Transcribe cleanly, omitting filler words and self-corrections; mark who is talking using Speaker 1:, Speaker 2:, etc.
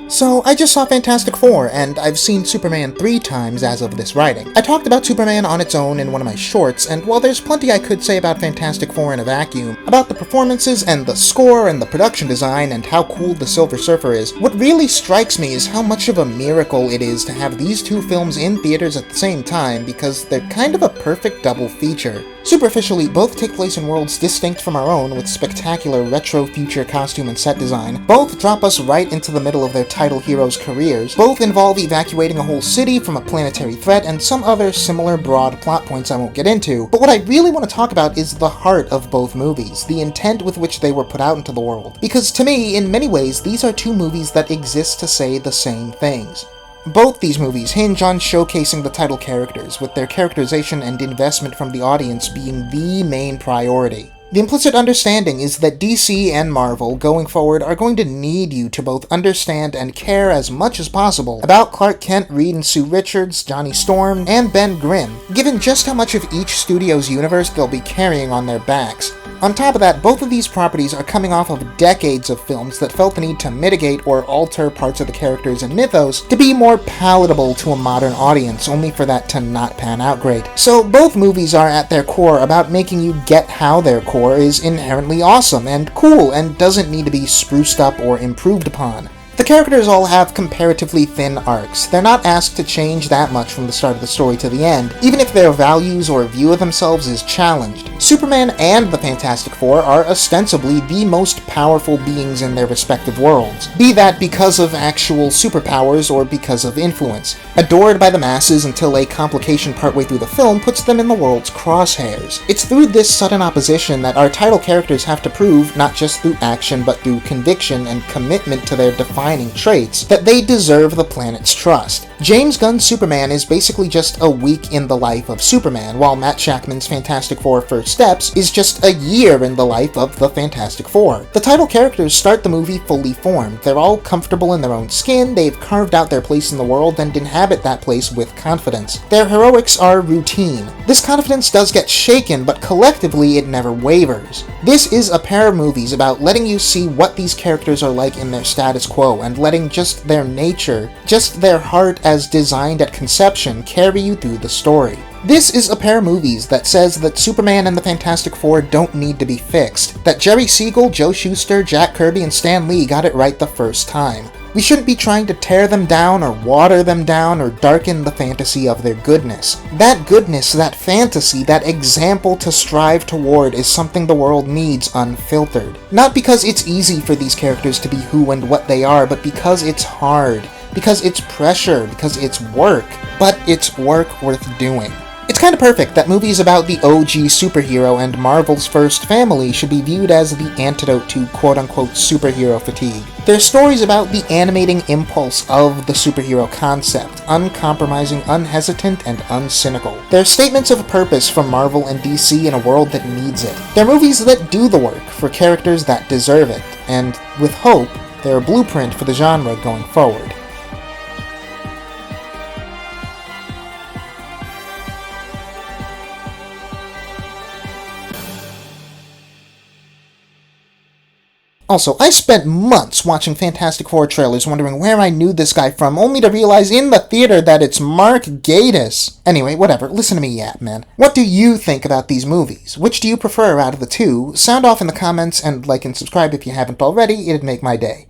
Speaker 1: So, I just saw Fantastic Four, and I've seen Superman 3 times as of this writing. I talked about Superman on its own in one of my shorts, and while there's plenty I could say about Fantastic Four in a vacuum, about the performances and the score and the production design and how cool the Silver Surfer is, what really strikes me is how much of a miracle it is to have these two films in theaters at the same time, because they're kind of a perfect double feature. Superficially, both take place in worlds distinct from our own, with spectacular retro future costume and set design. Both drop us right into the middle of their title heroes' careers. Both involve evacuating a whole city from a planetary threat, and some other similar broad plot points I won't get into. But what I really want to talk about is the heart of both movies, the intent with which they were put out into the world. Because to me, in many ways, these are two movies that exist to say the same things. Both these movies hinge on showcasing the title characters, with their characterization and investment from the audience being the main priority. The implicit understanding is that DC and Marvel, going forward, are going to need you to both understand and care as much as possible about Clark Kent, Reed and Sue Richards, Johnny Storm, and Ben Grimm, given just how much of each studio's universe they'll be carrying on their backs. On top of that, both of these properties are coming off of decades of films that felt the need to mitigate or alter parts of the characters and mythos to be more palatable to a modern audience, only for that to not pan out great. So both movies are at their core about making you get how their core is inherently awesome and cool and doesn't need to be spruced up or improved upon. The characters all have comparatively thin arcs. They're not asked to change that much from the start of the story to the end, even if their values or view of themselves is challenged. Superman and the Fantastic Four are ostensibly the most powerful beings in their respective worlds, be that because of actual superpowers or because of influence, adored by the masses until a complication partway through the film puts them in the world's crosshairs. It's through this sudden opposition that our title characters have to prove, not just through action but through conviction and commitment to their defining traits, that they deserve the planet's trust. James Gunn's Superman is basically just a week in the life of Superman, while Matt Shakman's Fantastic Four First Steps is just a year in the life of the Fantastic Four. The title characters start the movie fully formed. They're all comfortable in their own skin, they've carved out their place in the world and inhabit that place with confidence. Their heroics are routine. This confidence does get shaken, but collectively it never wavers. This is a pair of movies about letting you see what these characters are like in their status quo, and letting just their nature, just their heart as designed at conception, carry you through the story. This is a pair of movies that says that Superman and the Fantastic Four don't need to be fixed, that Jerry Siegel, Joe Shuster, Jack Kirby, and Stan Lee got it right the first time. We shouldn't be trying to tear them down or water them down or darken the fantasy of their goodness. That goodness, that fantasy, that example to strive toward is something the world needs unfiltered. Not because it's easy for these characters to be who and what they are, but because it's hard, because it's pressure, because it's work. But it's work worth doing. It's kind of perfect that movies about the OG superhero and Marvel's first family should be viewed as the antidote to quote-unquote superhero fatigue. They're stories about the animating impulse of the superhero concept, uncompromising, unhesitant, and uncynical. They're statements of purpose from Marvel and DC in a world that needs it. They're movies that do the work for characters that deserve it, and with hope, they're a blueprint for the genre going forward. Also, I spent months watching Fantastic Four trailers wondering where I knew this guy from, only to realize in the theater that it's Mark Gatiss. Anyway, whatever, listen to me yap, man. What do you think about these movies? Which do you prefer out of the two? Sound off in the comments, and like and subscribe if you haven't already, it'd make my day.